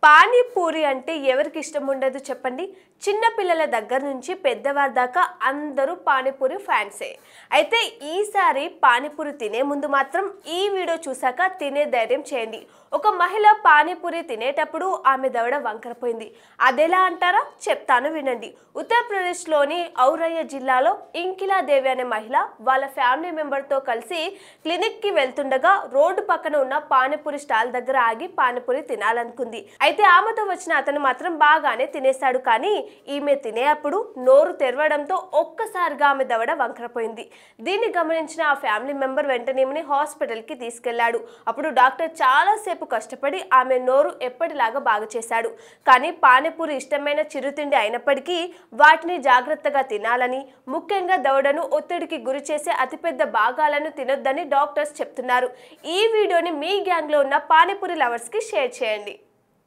పానీపూరి అంటే ఎవరికి ఇష్టం ఉండదు చెప్పండి. చిన్న పిల్లల దగ్గర నుంచి పెద్దవారి దాకా అందరూ పానీపూరి ఫ్యాన్సే. అయితే ఈసారి పానీపూరి తినే ముందు మాత్రం ఈ వీడియో చూసాక తినే ధైర్యం చేయండి. ఒక మహిళ పానీపూరి తినేటప్పుడు ఆమె దవడ వంకరపోయింది. అదెలా అంటారా? చెప్తాను వినండి. ఉత్తరప్రదేశ్లోని ఔరయ్య జిల్లాలో ఇంకిలాదేవి అనే మహిళ వాళ్ళ ఫ్యామిలీ మెంబర్తో కలిసి క్లినిక్కి వెళ్తుండగా రోడ్డు పక్కన ఉన్న పానీపూరి స్టాల్ దగ్గర ఆగి పానీపూరి తినాలనుకుంది. అయితే ఆమెతో వచ్చిన అతను మాత్రం బాగానే తినేశాడు. కానీ ఈమె తినేటప్పుడు నోరు తెరవడంతో ఒక్కసారిగా ఆమె దవడ వంకరపోయింది. దీన్ని గమనించిన ఆ ఫ్యామిలీ మెంబర్ వెంటనే హాస్పిటల్కి తీసుకెళ్లాడు. అప్పుడు డాక్టర్ చాలాసేపు కష్టపడి ఆమె నోరు ఎప్పటిలాగా బాగు చేశాడు. కానీ పానీపూరి ఇష్టమైన చిరుతిండి అయినప్పటికీ వాటిని జాగ్రత్తగా తినాలని, ముఖ్యంగా దవడను ఒత్తిడికి గురి చేసే అతిపెద్ద భాగాలను తినొద్దని డాక్టర్స్ చెప్తున్నారు. ఈ వీడియోని మీ గ్యాంగ్లో ఉన్న పానీపూరి లవర్స్కి షేర్ చేయండి.